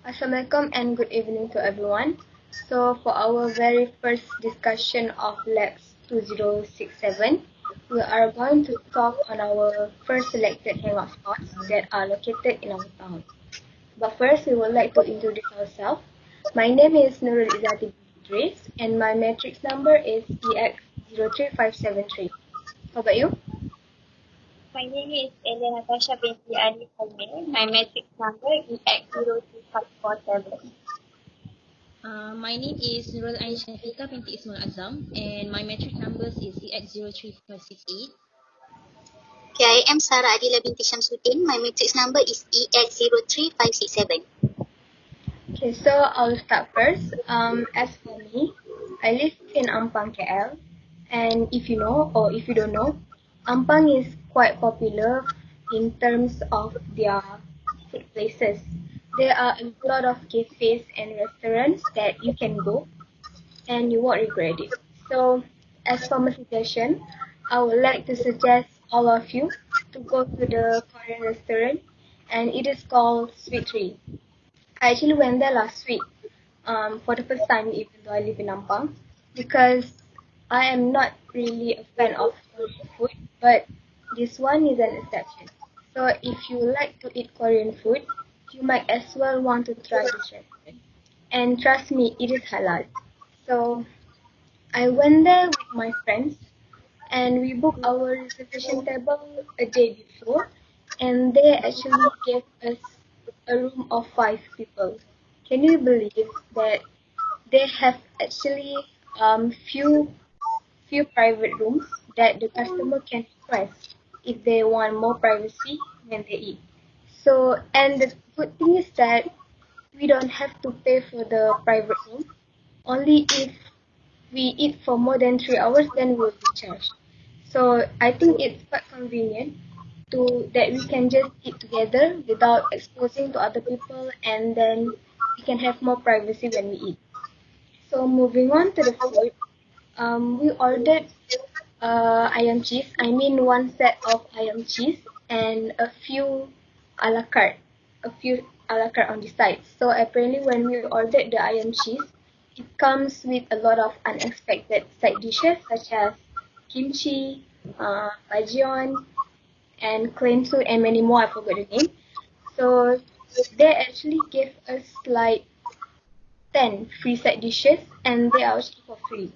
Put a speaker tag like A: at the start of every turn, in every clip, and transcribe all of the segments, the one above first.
A: Assalamualaikum and good evening to everyone. So for our very first discussion of Lax2067, we are going to talk on our first selected hangout spots that are located in our town. But first, we would like to introduce ourselves. My name is Nurul Izzati Idris and my matrix number is EX03573. How about you?
B: My name is Ellen Natasha binti Ali Palme. My matrix number is X02547.
C: My name is Nurul Ain Shafiqa binti Ismail Azam and my metric numbers is EX03568.
D: Okay, I am Sarah Adila binti Shamsuddin. My matrix number is EX03567.
A: Okay, so I'll start first. As for me, I live in Ampang, KL, and if you know or if you don't know, Ampang is quite popular in terms of their food places. There are a lot of cafes and restaurants that you can go and you won't regret it. So, as for my suggestion, I would like to suggest all of you to go to the Korean restaurant, and it is called Sweet Tree. I actually went there last week for the first time, even though I live in Ampang, because I am not really a fan of Korean food, but this one is an exception. So if you like to eat Korean food, you might as well want to try this restaurant. And trust me, it is halal. So I went there with my friends and we booked our reservation table a day before, and they actually gave us a room of 5 people. Can you believe that they have actually few private rooms that the customer can request if they want more privacy when they eat. So, and the good thing is that we don't have to pay for the private room. Only if we eat for more than 3 hours, then we'll be charged. So I think it's quite convenient to that we can just eat together without exposing to other people, and then we can have more privacy when we eat. So moving on to the food, we ordered ayam cheese. I mean one set of ayam cheese and a few a la carte on the side. So apparently when we ordered the ayam cheese, it comes with a lot of unexpected side dishes such as kimchi, bajion, and clean soup and many more. I forgot the name. So they actually gave us like 10 free side dishes and they are actually for free.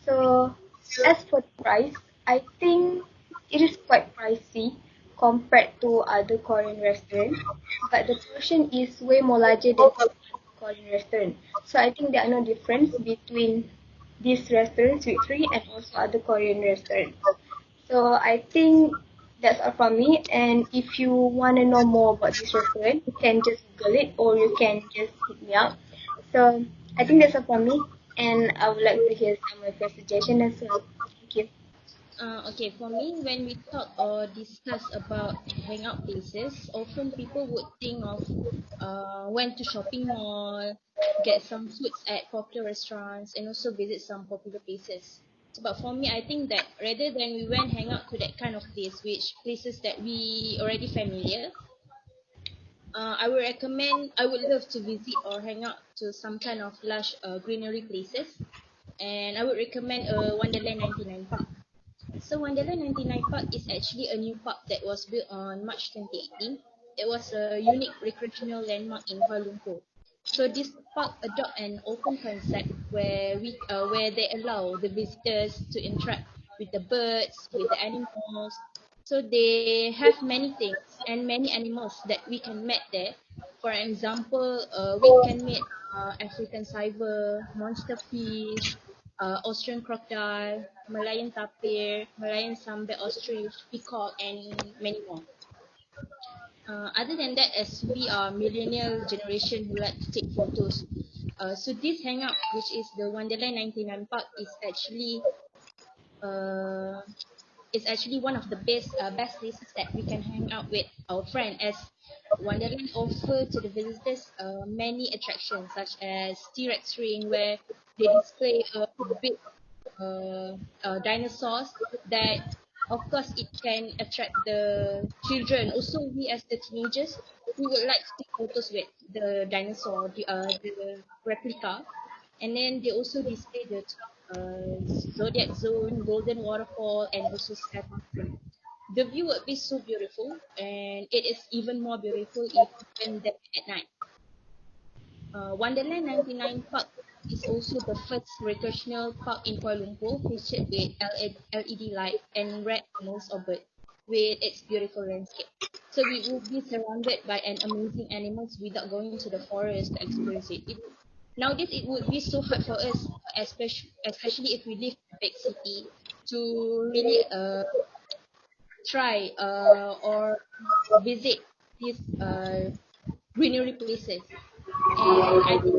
A: So as for the price, I think it is quite pricey compared to other Korean restaurants, but the portion is way more larger than other Korean restaurant. So I think there are no difference between this restaurant, Sweet Tree, and also other Korean restaurants. So I think that's all from me. And if you want to know more about this restaurant, you can just Google it or you can just hit me up. So I think that's all from me. And I would like to hear some of your suggestions as well. Thank you.
C: Okay, for me, when we talk or discuss about hangout places, often people would think of went to shopping mall, get some foods at popular restaurants, and also visit some popular places. So, but for me, I think that rather than we went hang out to that kind of place, which places that we already familiar, I would love to visit or hang out to some kind of lush greenery places, and I would recommend Wonderland 99 Park. So Wonderland 99 Park is actually a new park that was built on March 2018. It was a unique recreational landmark in Kuala Lumpur. So this park adopt an open concept where they allow the visitors to interact with the birds, with the animals. So they have many things and many animals that we can meet there. For example, we can meet African cyber, monster fish, Austrian crocodile, Malayan tapir, Malayan sambar ostrich, peacock, and many more. Other than that, as we are millennial generation who like to take photos, so this hangout, which is the Wonderland 99 Park, uh, is actually one of the best places that we can hang out with our friend, as Wonderland offer to the visitors many attractions such as T-Rex ring where they display a big dinosaurs that Of course, it can attract the children. Also, we as the teenagers, we would like to take photos with the dinosaur, the replica, and then they also display the 12 zodiac zone, golden waterfall, and also Saturn ring. The view would be so beautiful, and it is even more beautiful if you went there at night. Wonderland 99 Park is also the first recreational park in Kuala Lumpur featured with LED lights and red nose orbit with its beautiful landscape. So we will be surrounded by an amazing animals without going to the forest to experience it. Nowadays, it would be so hard for us, especially if we live in a big city, to really try or visit these greenery places. And I think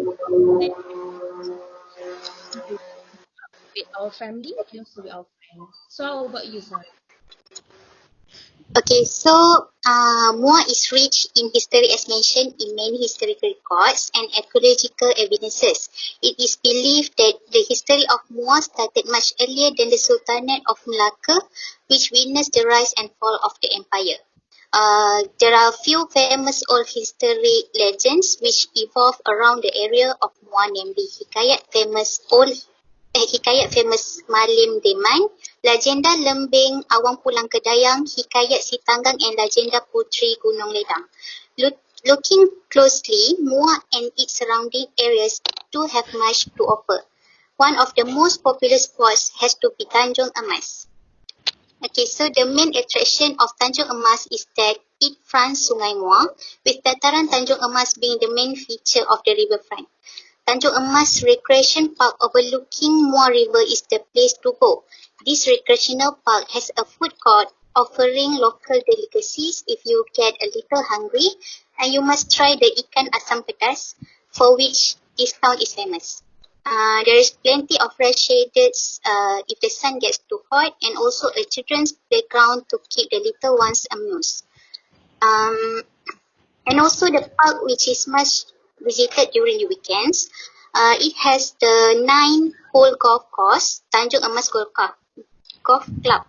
C: that with our family and also with our friends. So how about you, Sarah?
D: Okay, so Muar is rich in history as mentioned in many historical records and archaeological evidences. It is believed that the history of Muar started much earlier than the Sultanate of Malacca, which witnessed the rise and fall of the empire. There are few famous old history legends which evolve around the area of Muar, namely Hikayat famous Malim Deman, Legenda Lembing Awang Pulang Kedayang, Hikayat Si Tanggang and Legenda Putri Gunung Ledang. Looking closely, Muar and its surrounding areas do have much to offer. One of the most popular spots has to be Tanjung Emas. Okay, so the main attraction of Tanjung Emas is that it fronts Sungai Muar, with dataran Tanjung Emas being the main feature of the riverfront. Tanjung Emas Recreation Park overlooking Muar River is the place to go. This recreational park has a food court offering local delicacies if you get a little hungry, and you must try the ikan asam pedas, for which this town is famous. There is plenty of fresh shades if the sun gets too hot, and also a children's playground to keep the little ones amused. Um, and also the park, which is much visited during the weekends. It has the 9-hole golf course, Tanjung Emas Golf Club.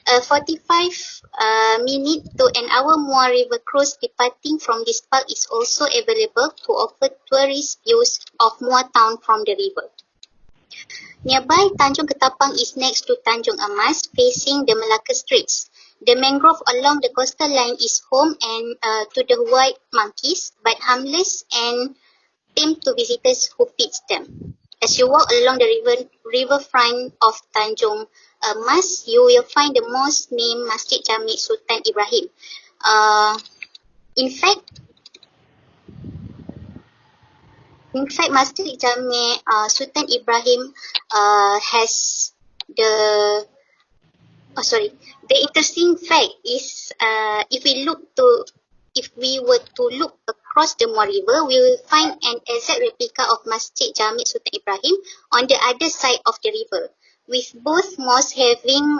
D: A 45 minute to an hour Muar River cruise departing from this park is also available to offer tourist views of Muar town from the river. Nearby, Tanjung Ketapang is next to Tanjung Emas, facing the Malacca streets. The mangrove along the coastal line is home and to the white monkeys, but harmless and tame to visitors who feeds them. As you walk along the riverfront of Tanjung Emas, you will find the mosque named Masjid Jami Sultan Ibrahim. Uh, in fact, Masjid Jami Sultan Ibrahim has the the interesting fact is if we were to look across the Muar River, we will find an exact replica of Masjid Jami Sultan Ibrahim on the other side of the river. With both mosques having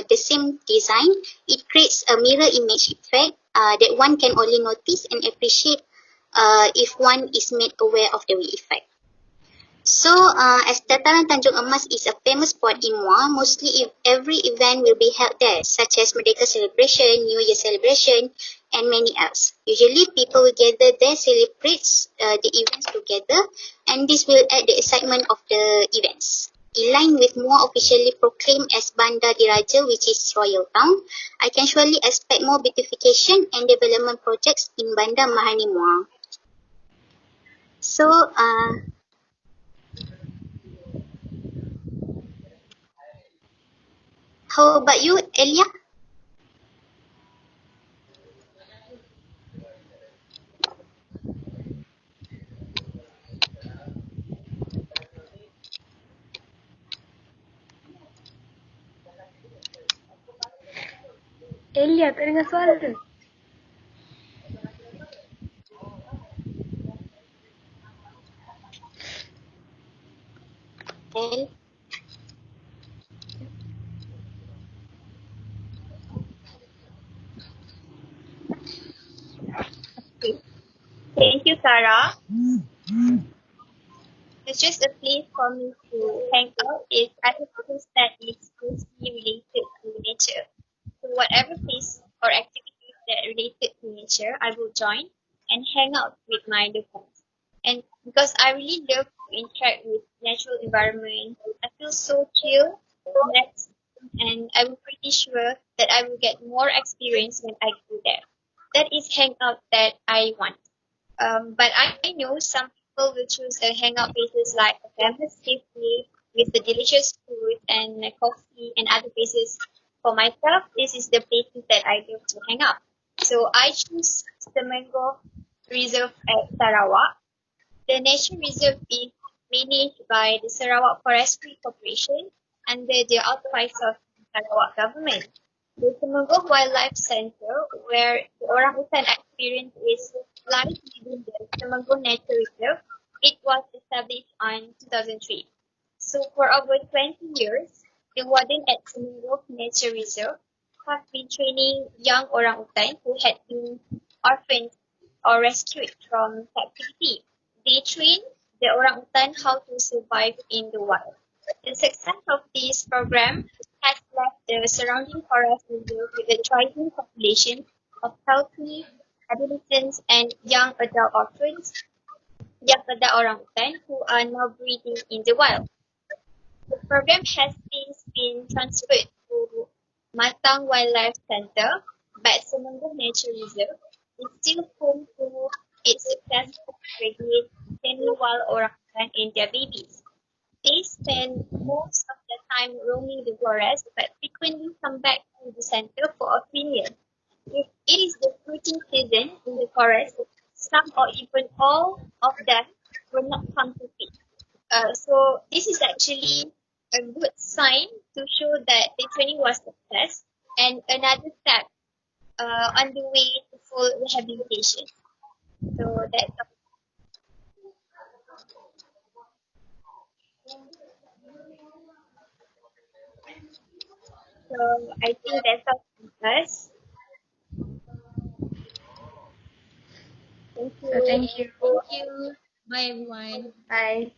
D: the same design, it creates a mirror image effect that one can only notice and appreciate if one is made aware of the effect. So, as Dataran Tanjung Emas is a famous spot in Muar, mostly every event will be held there, such as Merdeka celebration, New Year celebration, and many else. Usually, people will gather there, celebrate the events together, and this will add the excitement of the events. In line with Muar officially proclaimed as Bandar Diraja, which is Royal Town, I can surely expect more beautification and development projects in Bandar Mahani Muar. So, how about you, Elia?
A: Elia, tak dengar suara.
D: Well,
B: Okay. Thank you, Sarah. just a place for me to hang out. It's other place that is closely related to nature. So whatever place or activities that related to nature, I will join and hang out with my loved ones. And because I really love to interact with natural environment, I feel so chill, relaxed, and I'm pretty sure that I will get more experience when I go there. That is hangout that I want. But I know some people will choose a hangout places like a famous cafe with the delicious food and coffee and other places. For myself, this is the places that I love to hang out. So I choose the Mango Reserve at Sarawak. The nature reserve is managed by the Sarawak Forestry Corporation under the auspice of the Sarawak government. The Temanggung Wildlife Center, where the orangutan experience is lies within the Temanggung Nature Reserve, it was established on 2003. So for over 20 years, the warden at Temanggung Nature Reserve have been training young orangutan who had been orphaned or rescued from captivity. They train the orangutan how to survive in the wild. The success of this program has left the surrounding forest reserve with a thriving population of healthy adolescents and young adult orphans, young adult orangutan who are now breeding in the wild. The program has since been transferred to Matang Wildlife Center, but Semenggong Nature Reserve is still home to its successful brigade semi-wild orangutan and their babies. They spend most of the time roaming the forest, but frequently come back to the center for a few. If it is the fruiting season in the forest, some or even all of them will not come to feed. So this is actually a good sign to show that the training was a success and another step on the way to full rehabilitation. So that's all. So I think that's all from us. Thank
A: So
B: you.
A: thank you.
C: Thank you. Bye, everyone.
A: Bye.